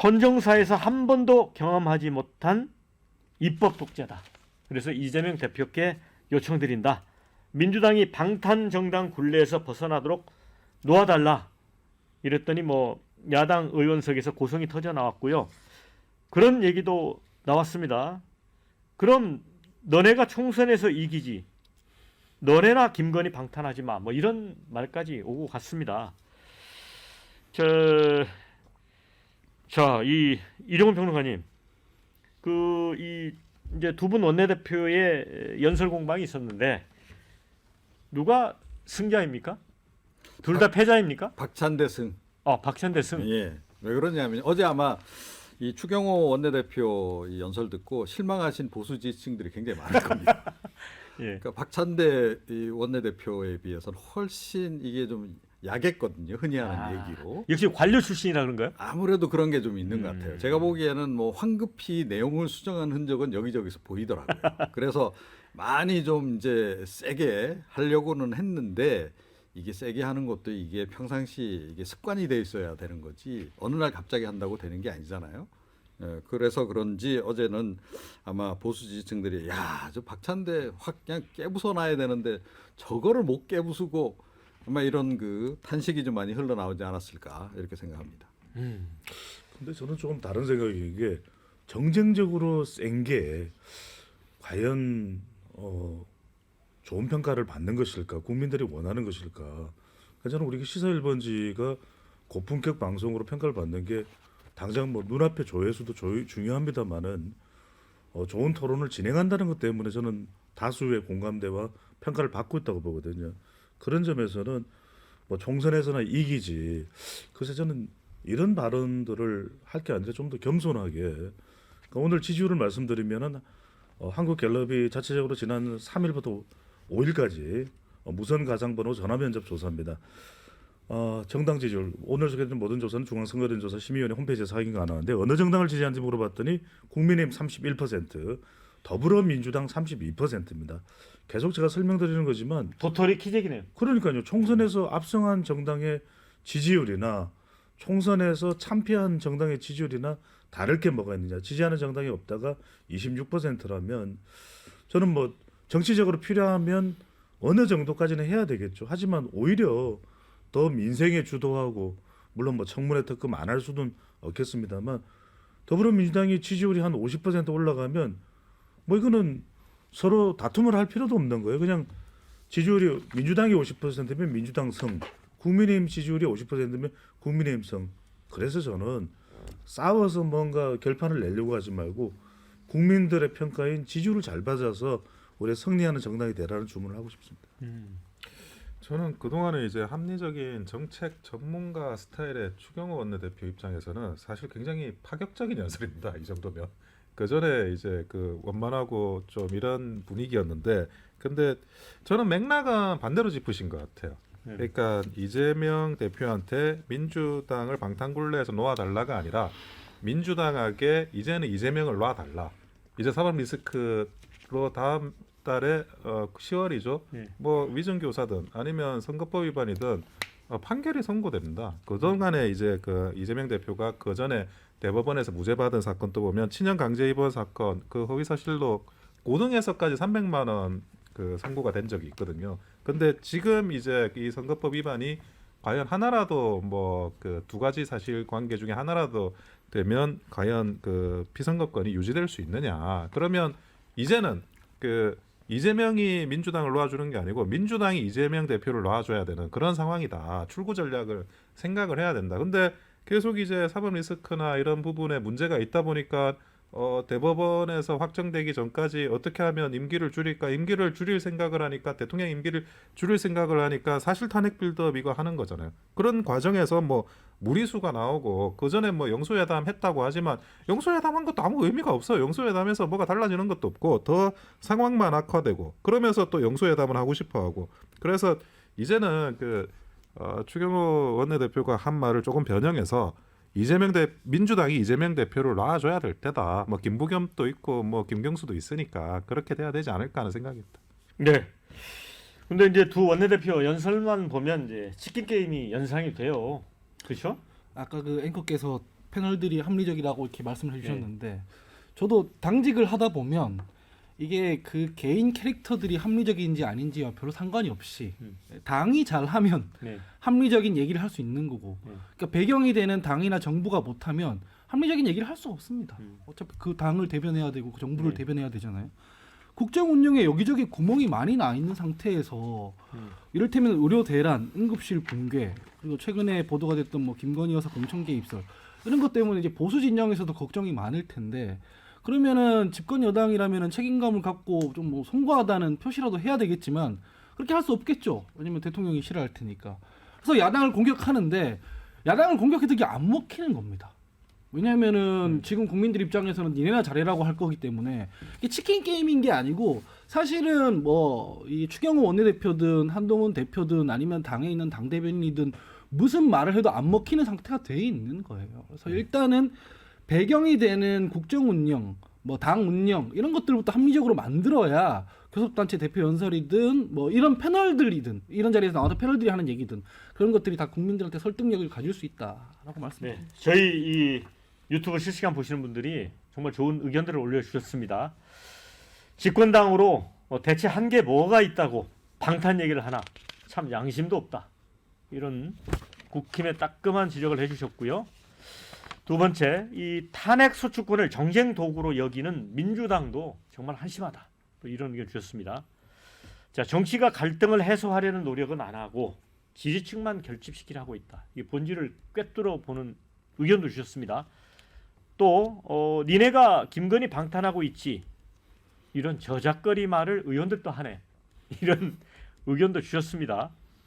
헌정사에서 한 번도 경험하지 못한 입법 독재다. 그래서 이재명 대표께 요청드린다. 민주당이 방탄정당 굴레에서 벗어나도록 놓아달라. 이랬더니 뭐 야당 의원석에서 고성이 터져 나왔고요. 그런 얘기도 나왔습니다. 그럼 너네가 총선에서 이기지. 너네나 김건희 방탄하지 마. 뭐 이런 말까지 오고 갔습니다. 이 이종훈 평론가님, 이제 두 분 원내대표의 연설 공방이 있었는데 누가 승자입니까? 둘 다 패자입니까? 박찬대 승. 박찬대 승. 예. 왜 그러냐면 어제 아마 이 추경호 원내대표 이 연설 듣고 실망하신 보수 지지층들이 굉장히 많을 겁니다. 예. 그러니까 박찬대 이 원내대표에 비해서는 훨씬 이게 좀 약했거든요. 흔히 하는 얘기로. 역시 관료 출신이라 그런가요? 아무래도 그런 게 좀 있는 것 같아요. 제가 보기에는 뭐 황급히 내용을 수정한 흔적은 여기저기서 보이더라고요. 그래서 많이 좀 이제 세게 하려고는 했는데 이게 세게 하는 것도 이게 평상시 이게 습관이 돼 있어야 되는 거지 어느 날 갑자기 한다고 되는 게 아니잖아요. 그래서 그런지 어제는 아마 보수 지지층들이 야, 저 박찬대 확 그냥 깨부숴 놔야 되는데 저거를 못 깨부수고 아마 이런 그 탄식이 좀 많이 흘러나오지 않았을까 이렇게 생각합니다. 근데 저는 조금 다른 생각인 게 정쟁적으로 센 게 과연 좋은 평가를 받는 것일까, 국민들이 원하는 것일까. 그러니까 저는 우리 시사 1번지가 고품격 방송으로 평가를 받는 게 당장 뭐 눈앞의 조회수도 중요합니다만은 좋은 토론을 진행한다는 것 때문에 저는 다수의 공감대와 평가를 받고 있다고 보거든요. 그런 점에서는 뭐 총선에서나 이기지. 그래서 저는 이런 발언들을 할 게 아니라 좀 더 겸손하게. 그러니까 오늘 지지율을 말씀드리면은 한국갤럽이 자체적으로 지난 3일부터 5일까지 무선 가상번호 전화면접 조사입니다. 정당 지지율 오늘 소개된 모든 조사는 중앙선거인조사 심의위원회 홈페이지에서 확인 가능한데 어느 정당을 지지하는지 물어봤더니 국민의힘 31%, 더불어민주당 32%입니다. 계속 제가 설명드리는 거지만 도토리 키재기네요. 그러니까요. 총선에서 압승한 정당의 지지율이나 총선에서 참패한 정당의 지지율이나 다를 게 뭐가 있느냐. 지지하는 정당이 없다가 26%라면 저는 뭐 정치적으로 필요하면 어느 정도까지는 해야 되겠죠. 하지만 오히려 더 민생에 주도하고 물론 뭐 청문회 특검 안 할 수는 없겠습니다만 더불어민주당이 지지율이 한 50% 올라가면 뭐 이거는 서로 다툼을 할 필요도 없는 거예요. 그냥 지지율이 민주당이 50%면 민주당 성, 국민의힘 지지율이 50%면 국민의힘 성. 그래서 저는 싸워서 뭔가 결판을 내려고 하지 말고 국민들의 평가인 지지율을 잘 받아서 올해 승리하는 정당이 되라는 주문을 하고 싶습니다. 저는 그동안에 이제 합리적인 정책 전문가 스타일의 추경호 원내대표 입장에서는 사실 굉장히 파격적인 연설입니다. 이 정도면. 그 전에 이제 그 원만하고 좀 이런 분위기였는데, 근데 저는 맥락은 반대로 짚으신 것 같아요. 그러니까 이재명 대표한테 민주당을 방탄굴레에서 놓아달라가 아니라 민주당에게 이제는 이재명을 놔달라. 이제 사법 리스크로 다음 달에 10월이죠. 뭐 위증교사든 아니면 선거법 위반이든 판결이 선고됩니다. 그동안에 이제 그 이재명 대표가 그 전에 대법원에서 무죄 받은 사건도 보면 친형 강제 입원 사건 그 허위사실록 고등에서까지 300만 원 그 선고가 된 적이 있거든요. 근데 지금 이제 이 선거법 위반이 과연 하나라도 뭐 그 두 가지 사실관계 중에 하나라도 되면 과연 그 피선거권이 유지될 수 있느냐? 그러면 이제는 그 이재명이 민주당을 놓아주는 게 아니고 민주당이 이재명 대표를 놓아줘야 되는 그런 상황이다. 출구 전략을 생각을 해야 된다. 근데 계속 이제 사법 리스크나 이런 부분에 문제가 있다 보니까 대법원에서 확정되기 전까지 어떻게 하면 임기를 줄일까? 임기를 줄일 생각을 하니까 대통령 임기를 줄일 생각을 하니까 사실 탄핵 빌드업 이거 하는 거잖아요. 그런 과정에서 뭐 무리수가 나오고 그 전에 뭐 영수회담 했다고 하지만 영수회담 한 것도 아무 의미가 없어요. 영수회담에서 뭐가 달라지는 것도 없고 더 상황만 악화되고 그러면서 또 영수회담을 하고 싶어하고 그래서 이제는 그 추경호 원내대표가 한 말을 조금 변형해서 민주당이 이재명 대표를 놔줘야 될 때다. 뭐 김부겸도 있고 뭐 김경수도 있으니까 그렇게 돼야 되지 않을까 하는 생각입니다. 네. 근데 이제 두 원내대표 연설만 보면 이제 치킨 게임이 연상이 돼요. 그렇죠? 아까 그 앵커께서 패널들이 합리적이라고 이렇게 말씀을 해주셨는데 저도 당직을 하다 보면 이게 그 개인 캐릭터들이 합리적인지 아닌지와 별로 상관이 없이 당이 잘하면 네. 합리적인 얘기를 할 수 있는 거고 그러니까 배경이 되는 당이나 정부가 못하면 합리적인 얘기를 할 수가 없습니다. 어차피 그 당을 대변해야 되고 그 정부를 네. 대변해야 대변해야 되잖아요. 국정 운영에 여기저기 구멍이 많이 나 있는 상태에서 이를테면 의료 대란, 응급실 붕괴, 그리고 최근에 보도가 됐던 뭐 김건희 여사 공천 개입설 이런 것 때문에 이제 보수 진영에서도 걱정이 많을 텐데 그러면은 집권 여당이라면은 책임감을 갖고 좀 뭐 송구하다는 표시라도 해야 되겠지만 그렇게 할 수 없겠죠. 왜냐면 대통령이 싫어할 테니까. 그래서 야당을 공격하는데 야당을 공격해도 이게 안 먹히는 겁니다. 왜냐하면은 지금 국민들 입장에서는 니네나 잘해라고 할 거기 때문에 이게 치킨 게임인 게 아니고 사실은 뭐 이 추경호 원내대표든 한동훈 대표든 아니면 당에 있는 당 대변인이든 무슨 말을 해도 안 먹히는 상태가 돼 있는 거예요. 그래서 일단은 배경이 되는 국정 운영, 뭐 당 운영 이런 것들부터 합리적으로 만들어야 교섭단체 대표 연설이든 뭐 이런 패널들이든 이런 자리에서 나와서 패널들이 하는 얘기든 그런 것들이 다 국민들한테 설득력을 가질 수 있다라고 말씀드립니다. 네. 저희 이 유튜브 실시간 보시는 분들이 정말 좋은 의견들을 올려주셨습니다. 집권당으로 대체 게 뭐가 있다고 방탄 얘기를 하나 참 양심도 없다. 이런 국힘의 따끔한 지적을 해주셨고요. 두 번째, 이 탄핵 소추권을 정쟁 도구로 여기는 민주당도 정말 한심하다. 또 이런 의견 주셨습니다. 자, 정치가 갈등을 해소하려는 노력은 안 하고 지지층만 결집시키려 하고 있다. 이 본질을 꿰뚫어 보는 의견도 주셨습니다. 또 니네가 김건희 방탄하고 있지. 이런 저작거리 말을 의원들도 하네. 이런 의견도 주셨습니다.